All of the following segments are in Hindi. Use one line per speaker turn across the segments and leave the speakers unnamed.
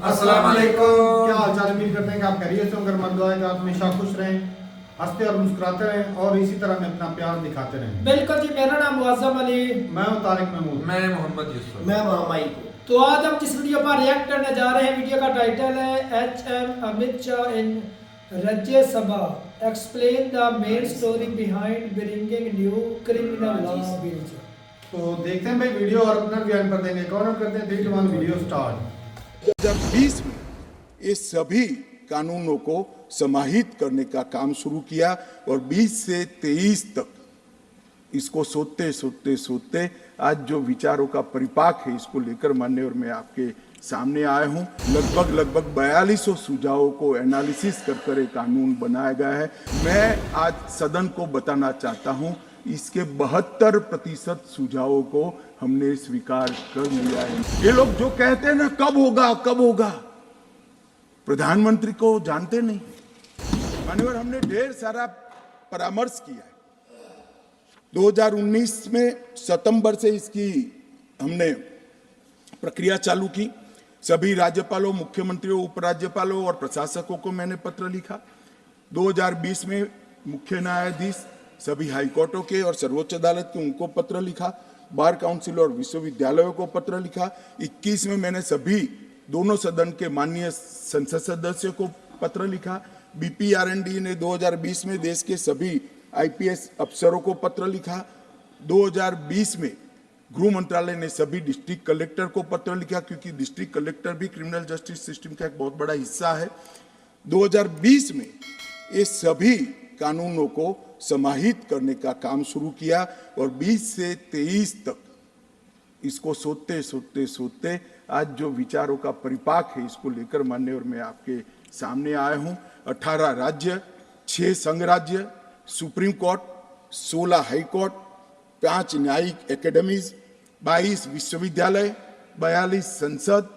अस्सलाम वालेकुम।
क्या हाल चाल, उम्मीद करते हैं कि आप खैरियत से होंगे। दुआ है कि आप हमेशा खुश रहें, हंसते और मुस्कुराते रहें और इसी तरह में अपना प्यार दिखाते रहें।
बिल्कुल जी, मेरा नाम मुअज़्ज़म अली,
मैं हूं तारिक महमूद,
मैं मोहम्मद यूसुफ,
मैं मामाई को।
तो आज हम जिस वीडियो पर रिएक्ट करने जा रहे हैं, वीडियो का टाइटल है HM अमित शाह इन राज्य सभा explain the main story behind bringing new criminal law bill.
तो देखते हैं भाई वीडियो और अपना बयान कर देंगे। कौन करते हैं 3 2 1 वीडियो स्टार्ट।
2020 में ये सभी कानूनों को समाहित करने का काम शुरू किया और 20 से 23 तक इसको सोचते आज जो विचारों का परिपाक है इसको लेकर मान्यवर मैं आपके सामने आया हूं। लगभग 4200 सुझावों को एनालिसिस कर एक कानून बनाया गया है। मैं आज सदन को बताना चाहता हूं इसके 72% सुझावों को हमने स्वीकार कर लिया है। ये लोग जो कहते हैं ना कब होगा, प्रधानमंत्री को जानते नहीं। माननीय, हमने ढेर सारा परामर्श किया है। 2019 में सितंबर से इसकी हमने प्रक्रिया चालू की। सभी राज्यपालों, मुख्यमंत्रियों, उपराज्यपालों और प्रशासकों को मैंने पत्र लिखा। 2020 में मुख्य न्यायाधीश सभी हाईकोर्टों के और सर्वोच्च अदालत के उनको पत्र लिखा। बार काउंसिल और विश्वविद्यालयों को पत्र लिखा। 21 में मैंने सभी दोनों सदन के माननीय संसद सदस्यों को पत्र लिखा। BPRND ने 2020 में देश के सभी IPS अफसरों को पत्र लिखा। 2020 में गृह मंत्रालय ने सभी डिस्ट्रिक्ट कलेक्टर को पत्र लिखा, क्योंकि डिस्ट्रिक्ट कलेक्टर भी क्रिमिनल जस्टिस सिस्टम का एक बहुत बड़ा हिस्सा है। 2020 में ये सभी कानूनों को समाहित करने का काम शुरू किया और 20 से 23 तक इसको सोचते आज जो विचारों का परिपाक है इसको लेकर मान्यवर मैं आपके सामने आया हूं। 18 राज्य, 6 संघ राज्य, सुप्रीम कोर्ट, 16 हाई कोर्ट, 5 न्यायिक एकेडमीज, 22 विश्वविद्यालय, 42 संसद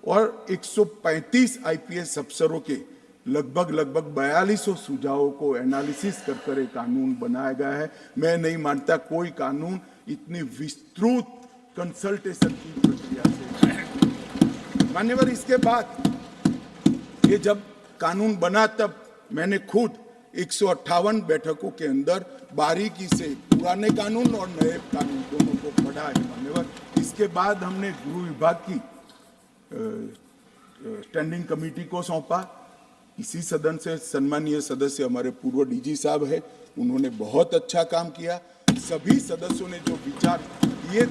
और 135 IPS अफसरों के लगभग 4200 सुझावों को एनालिसिस कर एक कानून बनाया गया है। मैं नहीं मानता कोई कानून इतनी विस्तृत कंसल्टेशन की प्रक्रिया से। मान्यवर, इसके बाद ये जब कानून बना तब मैंने खुद 158 बैठकों के अंदर बारीकी से पुराने कानून और नए कानून दोनों को पढ़ा है। मान्यवर, इसके बाद हमने गृह विभाग की स्टैंडिंग कमेटी को सौंपा। इसी सदन से सम्मानीय सदस्य हमारे पूर्व DG साहब है, उन्होंने बहुत अच्छा काम किया। सभी सदस्यों ने जो विचार दिए,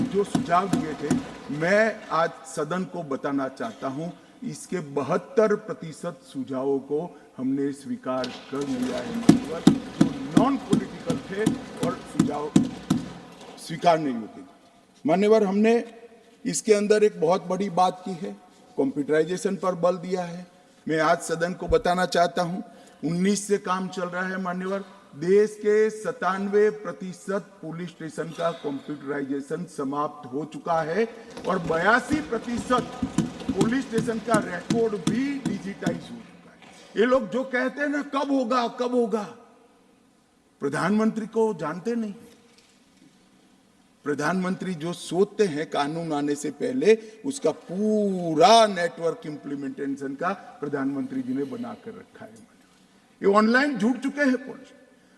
जो सुझाव दिए थे, मैं आज सदन को बताना चाहता हूं इसके 72% सुझावों को हमने स्वीकार कर लिया है। माननीय, जो नॉन पॉलिटिकल थे और सुझाव स्वीकार नहीं होते। मान्यवर, हमने इसके अंदर एक बहुत बड़ी बात की है, कंप्यूटराइजेशन पर बल दिया है। मैं आज सदन को बताना चाहता हूं 19 से काम चल रहा है। मान्यवर, देश के 97% पुलिस स्टेशन का कंप्यूटराइजेशन समाप्त हो चुका है और 82% पुलिस स्टेशन का रिकॉर्ड भी डिजिटाइज हो चुका है। ये लोग जो कहते हैं ना कब होगा, प्रधानमंत्री को जानते नहीं। प्रधानमंत्री जो सोचते हैं कानून आने से पहले, उसका पूरा नेटवर्क इंप्लीमेंटेशन का प्रधानमंत्री जी ने बनाकर रखा है। ये ऑनलाइन जुड़ चुके हैं पुलिस।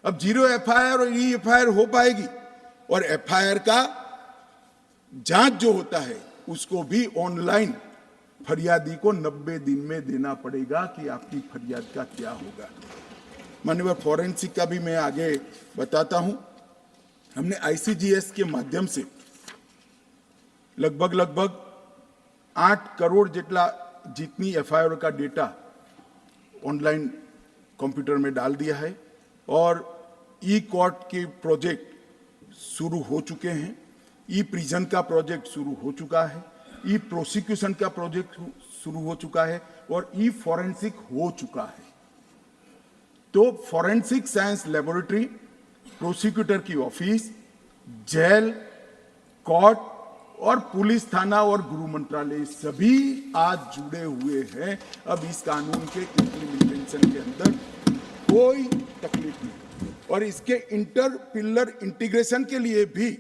अब 0 FIR और EFIR हो पाएगी और FIR का जांच जो होता है उसको भी ऑनलाइन फरियादी को 90 दिन में देना पड़ेगा कि आपकी फरियाद का क्या होगा। माननीय, फॉरेंसिक का भी मैं आगे बताता हूं। हमने ICGS के माध्यम से लगभग 8 करोड़ जितनी FIR का डेटा ऑनलाइन कंप्यूटर में डाल दिया है और E-कोर्ट के प्रोजेक्ट शुरू हो चुके हैं। E-प्रिजन का प्रोजेक्ट शुरू हो चुका है। E-प्रोसिक्यूशन का प्रोजेक्ट शुरू हो चुका है और E-फॉरेंसिक हो चुका है। तो फॉरेंसिक साइंस लेबोरेटरी, प्रोसिक्यूटर की ऑफिस, जेल, कोर्ट और पुलिस थाना और गृह मंत्रालय सभी आज जुड़े हुए हैं। अब इस कानून के इम्प्लीमेंटेशन के अंदर कोई तकलीफ नहीं और इसके इंटर पिलर इंटीग्रेशन के लिए भी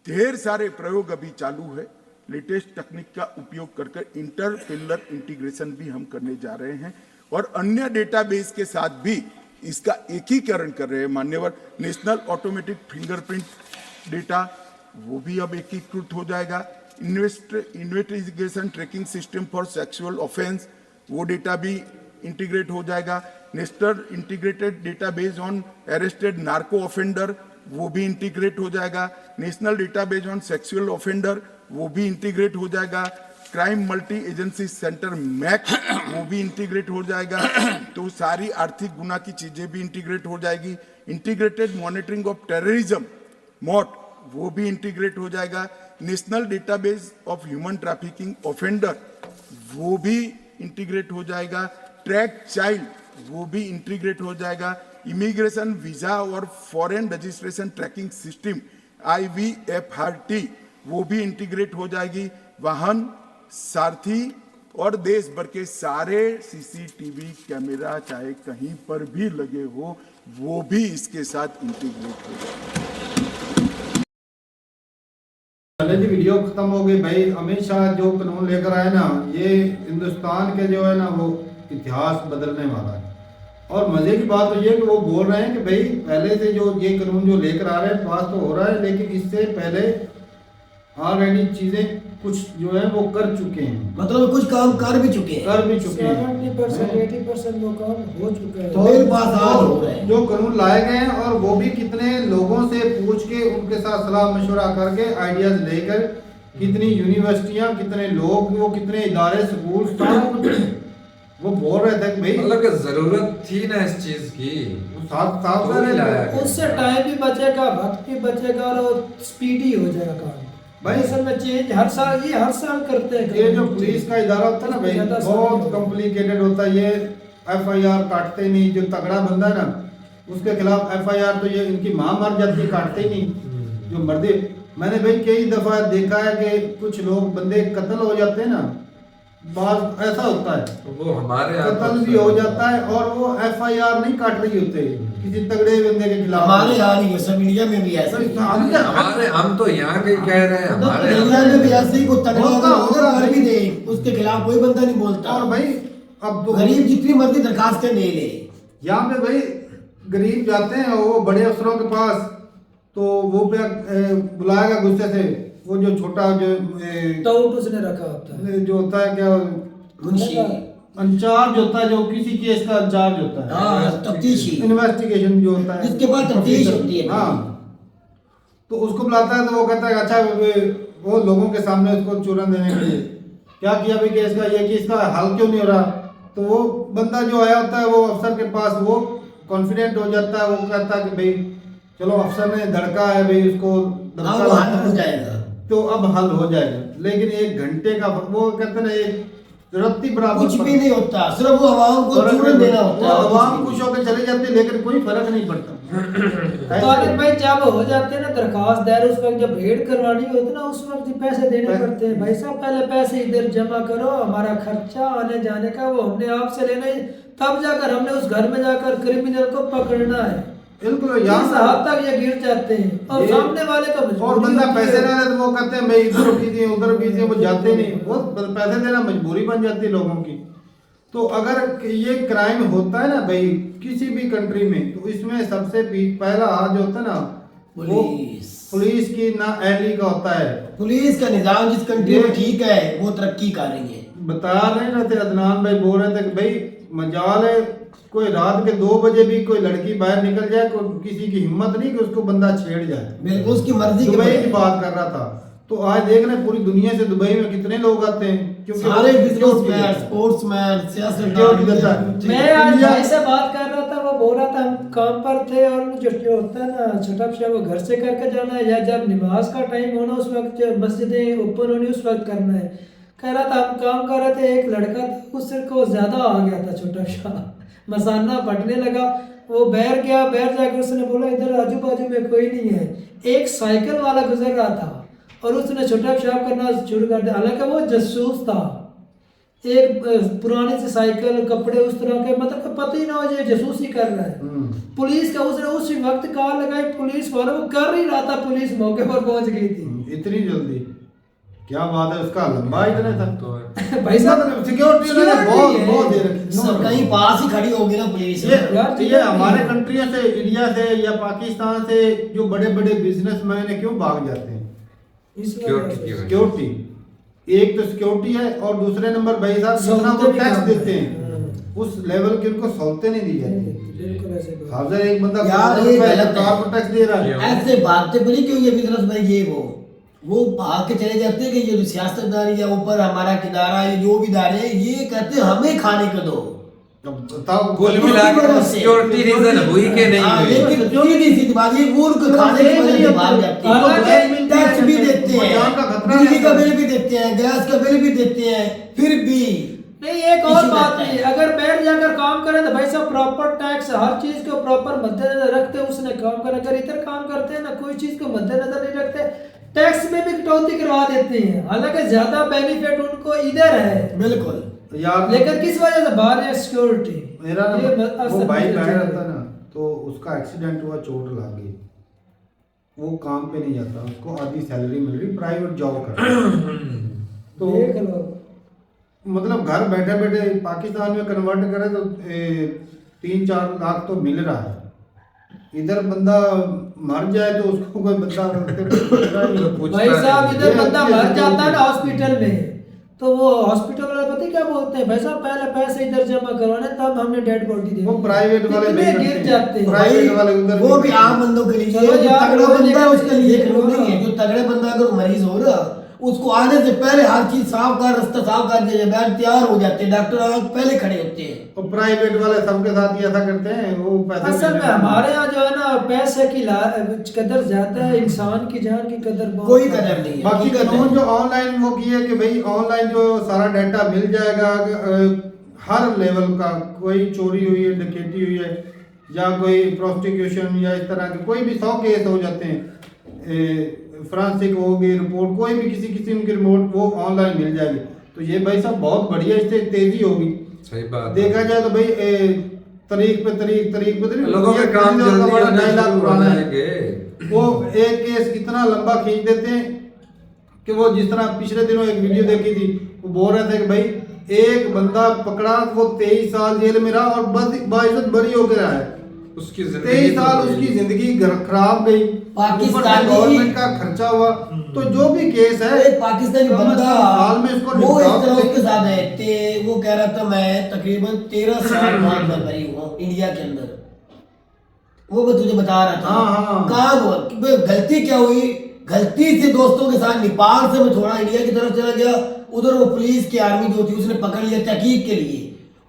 ढेर सारे प्रयोग अभी चालू है। लेटेस्ट तकनीक का उपयोग कर इंटरपेलर इंटीग्रेशन भी हम करने जा रहे हैं और अन्य डेटाबेस के साथ भी इसका एकीकरण कर रहे हैं। मान्यवर, नेशनल ऑटोमेटिक फिंगरप्रिंट डेटा वो भी अब एकीकृत हो जाएगा। Investigation tracking system for sexual offence वो डेटा भी इंटीग्रेट हो जाएगा। National integrated database on arrested narco offender वो भी इंटीग्रेट हो जाएगा। National database on sexual offender वो भी इंटीग्रेट हो जाएगा। Crime multi agency centre MAC वो भी इंटीग्रेट हो जाएगा। तो सारी आर्थिक गुना की चीजें भी इंटीग्रेट हो जाएगी। इंटीग्रेटेड मॉनिटरिंग ऑफ टेररिज्म मॉट वो भी इंटीग्रेट हो जाएगा। National database of human trafficking offender वो भी इंटीग्रेट हो जाएगा। ट्रैक चाइल्ड वो भी इंटीग्रेट हो जाएगा। इमिग्रेशन वीजा और foreign registration tracking system IVFRT वो भी इंटीग्रेट हो जाएगी। वाहन सारथी और देश भर के सारे CCTV कैमरा चाहे कहीं पर भी लगे हो वो भी इसके साथ इंटीग्रेट हो जाएगा।
पहले जी वीडियो खत्म हो गई भाई। अमित शाह जो कानून लेकर आए ना, ये हिंदुस्तान के जो है ना वो इतिहास बदलने वाला है। और मजे की बात तो ये कि वो बोल रहे हैं कि भाई पहले से जो ये कानून जो लेकर आ रहे हैं पास तो हो रहा है, लेकिन इससे पहले ऑलरेडी चीजें कुछ जो है वो कर चुके हैं,
मतलब कुछ काम कर भी चुके हैं।
70% 80% वो काम हो चुका है।
तो
मेरे पास आज हो रहा है।
जो कानून लाए गए हैं और वो भी कितने लोगों से पूछ के उनके साथ सलाह मशवरा करके आइडियाज लेकर, कितनी यूनिवर्सिटियां, कितने लोग, वो कितने इदारे, स्कूल, सारा कुछ वो बोल रहे थे कि भाई
मतलब कि जरूरत थी ना इस चीज की,
साथ
तो ही लाया गया।
उससे टाइम भी बचेगा, वक्त भी बचेगा और स्पीडी हो जाएगा काम भाई। असल में चेंज हर साल करते हैं।
ये जो पुलिस का इदारा होता है ना भाई, बहुत कॉम्प्लिकेटेड होता है। ये FIR काटते नहीं, जो तगड़ा बंदा है ना उसके खिलाफ FIR तो ये इनकी माँ मर जाती है, काटते ही नहीं जो मर्दे। मैंने भाई कई दफा देखा है कि कुछ लोग बंदे कत्ल हो जाते हैं ना, बात ऐसा होता है
वो हमारे
कत्ल भी हो जाता है और वो FIR नहीं काट रही होते किसी तगड़े बंदे के खिलाफ।
हमारे यहाँ नहीं है, सब इंडिया में भी ऐसा ही है।
हमारे हम तो यहाँ के कह रहे हैं, हमारे
इंडिया में भी ऐसे ही कोई तगड़ा
होता
अगर
है।
कर भी दे उसके खिलाफ कोई बंदा नहीं बोलता।
और भाई अब तो
गरीब जितनी मर्जी दरखास्तें ले ले,
यहाँ पे भाई गरीब जाते हैं वो बड़े अफसरों के पास, तो वो बुलाएगा गुस्से से, वो जो छोटा जो
टाउट उसने रखा होता है,
जो होता है क्या
मुंशी,
इंचार्ज होता है, जो किसी केस का इंचार्ज होता है,
हाँ तफ्तीशी,
इन्वेस्टिगेशन जो होता है,
जिसके पास तफ्तीश होती है।
हाँ, तो उसको बुलाता है तो वो कहता है अच्छा वो लोगों के सामने उसको चूरन देने के लिए क्या किया भाई केस का, ये केस का हल क्यों नहीं हो रहा। तो वो बंदा जो आया होता है वो अफसर के पास वो कॉन्फिडेंट हो जाता है, वो कहता है कि भाई चलो अफसर ने धड़का है भाई उसको
हल हो जाएगा,
तो अब हल हो जाएगा। लेकिन 1 घंटे का वो कहते हैं ना एक रत्ती बराबर
कुछ भी नहीं होता, सिर्फ वो आवाम को चूरन देना होता है।
आवाम खुश होकर चले जाते हैं लेकिन कोई फर्क नहीं पड़ता।
तो अगर भाई जब हो जाते हैं ना दरखास्त दायर, उस वक्त जब रेड करवानी होती ना उस वक्त ही पैसे देने पड़ते हैं। भाई साहब पहले पैसे इधर जमा करो, हमारा खर्चा आने जाने का वो हमने आपसे लेना है, तब जाकर हमने उस घर में जाकर क्रिमिनल को पकड़ना है।
बिल्कुल
इस हद तक ये गिर जाते हैं और सामने वाले का
और बंदा पैसे ना दे तो वो कहते हैं भाई इधर कीजिए उधर कीजिए, वो जाते नहीं, वो पैसे देना मजबूरी बन जाती है लोगों की। तो अगर ये क्राइम होता है ना भाई किसी भी कंट्री में, तो इसमें सबसे पहला हाथ जो होता है ना वो पुलिस की ना अहली का होता है।
पुलिस का निजाम जिस कंट्री में ठीक है वो तरक्की करेंगे।
बता रहे थे अदनान भाई बोल रहे थे कि भाई मजाल है कोई रात के 2 बजे भी कोई लड़की बाहर निकल जाए, कोई किसी की हिम्मत नहीं कि उसको बंदा छेड़ जाए,
बिल्कुल उसकी मर्जी
दुबई की बात कर रहा था। तो आज देख रहे हैं पूरी दुनिया से दुबई में कितने लोग आते हैं, क्योंकि
सारे बिजनेसमैन, स्पोर्ट्समैन, सियासतदान।
मैं आज भाई से बात कर रहा था, वो बोल रहा था हम काम पर थे और जो होता है ना छोटा सा वो घर से करके जाना है या जब नमाज का टाइम होना उस वक्त मस्जिदें ओपन होनी उस वक्त करना है। कह रहा था हम काम कर रहे थे, एक लड़का था उसको ज्यादा आ गया था, छोटा सा मसाना फटने लगा, वो बैर गया, बैर जाकर उसने बोला इधर आजू बाजू में कोई नहीं है। एक साइकिल वाला गुजर रहा था और उसने छोटा पेशाब करना शुरू कर दिया, हालांकि वो जासूस था। एक पुरानी सी साइकिल, कपड़े उस तरह के, मतलब पता ही ना हो ये जासूसी कर रहा है। पुलिस का उसने उसी वक्त कॉल लगाई, पुलिस वाला वो कर ही रहा था, पुलिस मौके पर पहुंच गई थी
इतनी जल्दी। क्या बात है, उसका लंबा इतने था
तो
भाई साहब
सिक्योरिटी उन्होंने बहुत बहुत दे रखी
सब कहीं पास ही खड़ी होगी ना पुलिस।
ये हमारे कंट्रियों से, इंडिया से या पाकिस्तान से जो बड़े बड़े बिजनेसमैन है क्यों भाग जाते हैं?
सिक्योरिटी की वजह से।
सिक्योरिटी, एक तो सिक्योरिटी है और दूसरे नंबर भाई साहब जितना वो
सहूलतें भी
टैक्स
कम
देते
है।
हैं उस लेवल की उनको सहूलतें नहीं दी जाती।
बिल्कुल ऐसे बात।
साहब एक बंदा
यार,
करोड़ों
ये
रुपए
गलत है।
सरकार को टैक्स दे रहा है।
ऐसे भागते बोली क्यों ये बिजनेस भाई ये वो भाग के चले जाते हैं कि ये जो सियासतदान या ऊपर हमारा किनारा ये जो भी दारे हैं ये कहते हैं हमें खाने को दो।
अब बताओ
कुल मिला के सिक्योरिटी रीजन हुई के नहीं
हाँ,
हुई।
लेकिन सीधी सी बात ये वो उनको खाने की वजह से भाग जाते हैं।
हालांकि
टैक्स भी देते हैं,
जान का खतरा
बिजली का
रहता है।
बिल भी देते हैं, गैस का बिल भी देते हैं, फिर भी
नहीं, एक और
इसी
बात
करता
नहीं,
है।
अगर बैठ जाकर काम करे तो भाई साहब प्रॉपर टैक्स हर चीज को प्रॉपर मद्देनजर रखते हैं उसने काम करे। अगर इधर काम करते हैं ना कोई चीज को मद्देनजर नहीं रखते, टैक्स में भी कटौती करवा देते हैं, हालांकि ज्यादा बेनिफिट उनको इधर है।
बिल्कुल
यार
लेकिन किस वजह से बाहर है सिक्योरिटी।
मेरा ना
ये
वो
असर
भाई
मुझे
बैठ
चाहिए।
रहा था ना तो उसका एक्सीडेंट हुआ, चोट लग गई, वो काम पे नहीं जाता, उसको आधी सैलरी मिल रही, प्राइवेट जॉब कर रहा है। तो
देख लो,
मतलब घर बैठे बैठे पाकिस्तान में कन्वर्ट करे तो 3-4 लाख तो मिल रहा है। इधर बंदा मर जाए तो उसको कोई बंदा
पूछता
भाई साहब
नहीं।
इधर बंदा
ये
मर जाता है ना
security।
हॉस्पिटल में तो वो हॉस्पिटल वाले पता है क्या बोलते हैं, भाई साहब पहले पैसे इधर जमा करवाने तब हमने डेड बॉडी दी।
वो प्राइवेट वाले
कितने
नहीं
गिर
करते।
जाते हैं।
प्राइवेट वाले उधर
वो
नहीं
भी
करते।
आम बंदों के लिए,
चलो
जो
यार,
तगड़ा
वो
बंदा है उसके लिए
लेकिन
कानून नहीं है। जो तगड़े बंदा अगर मरीज हो रहा उसको आने से पहले हर चीज साफ कर, रास्ता साफ कर दिया जाए, तैयार हो जाते हैं, डॉक्टर आगे पहले खड़े होते हैं।
तो प्राइवेट वाले सबके साथ ही ऐसा करते हैं, वो पैसे
असल में
देने वाले।
हमारे यहाँ जो है ना पैसे की कदर ज्यादा है, इंसान की जान की कदर बहुत
कोई
कम
कदर नहीं है।
बाकी
हकीकत है।
कानून जो ऑनलाइन वो किए कि भाई ऑनलाइन जो सारा डाटा मिल जाएगा, हर लेवल का, कोई चोरी हुई है, डकैती हुई है या कोई प्रोस्टिट्यूशन या इस तरह के कोई भी 100 केस हो जाते हैं, फ्रांसिक होगी रिपोर्ट, कोई भी किसी किस्म की रिपोर्ट वो ऑनलाइन मिल जाएगी। तो ये भाई साहब बहुत बढ़िया, इससे तेजी होगी।
सही बात है।
देखा जाए तो भाई तारीख पे तारीख
लोगों के काम
का
जल्दी
बड़ा
होने
डायलॉग
शुरू हो
पुराना है।
जाएंगे।
वो एक केस इतना लंबा खींच देते हैं कि वो जिस तरह पिछले दिनों एक वीडियो देखी थी, वो बोल रहे थे कि भाई एक बंदा पकड़ा, वो 23 साल जेल में रहा और बाइज्जत बरी होकर आया है।
उसकी जिंदगी
23 साल
तो
उसकी जिंदगी खराब गई,
पाकिस्तानी-
गवर्नमेंट का खर्चा हुआ। तो जो भी केस है
एक पाकिस्तानी
कम से कम
बंदा
साल में इसको
वो इस
निपटाओ।
तरह उसके साथ है वो कह रहा था मैं तकरीबन 13 साल बाद मैं मरी हुआ इंडिया के अंदर। वो मैं तुझे बता रहा था।
हाँ।
कहाँ हुआ कि गलती क्या हुई, गलती से दोस्तों के साथ नेपाल से मैं थोड़ा इंडिया की तरफ चला गया, उधर वो पुलिस की आर्मी जो थी उसने पकड़ लिया तहकीक के लिए,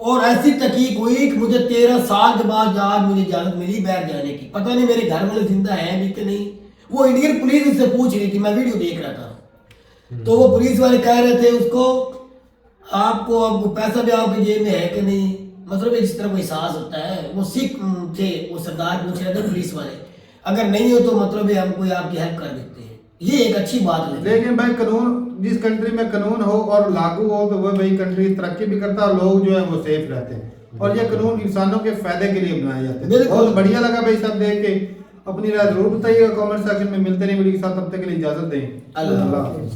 और ऐसी तहकीक हुई कि मुझे 13 साल के बाद आज मुझे इजाजत मिली बाहर जाने की। पता नहीं मेरे घर वाले जिंदा है भी कि नहीं। वो इंडियन पुलिस उससे पूछ रही थी, मैं वीडियो देख रहा था। तो वो पुलिस वाले कह रहे थे उसको आपको अब पैसा भी आपके जेब में है कि नहीं, मतलब इस तरह कोई एहसास होता है। वो सिख थे, वो सरदार पूछ रहे थे पुलिस वाले, अगर नहीं हो तो मतलब हम कोई आपकी हेल्प कर देते हैं। ये एक अच्छी बात है।
लेकिन भाई कानून, जिस कंट्री में कानून हो और लागू हो तो वो भाई कंट्री तरक्की भी करता है और लोग जो है वो सेफ रहते हैं। और ये कानून इंसानों के फायदे के लिए बनाए जाते हैं।
बिल्कुल।
बहुत बढ़िया लगा भाई सब देख के। अपनी राय जरूर बताइएगा कमेंट सेक्शन में। मिलते नहीं वीडियो के साथ, तब तक के लिए इजाजत दें।
अल्लाह
अल्लाह हाफिज़।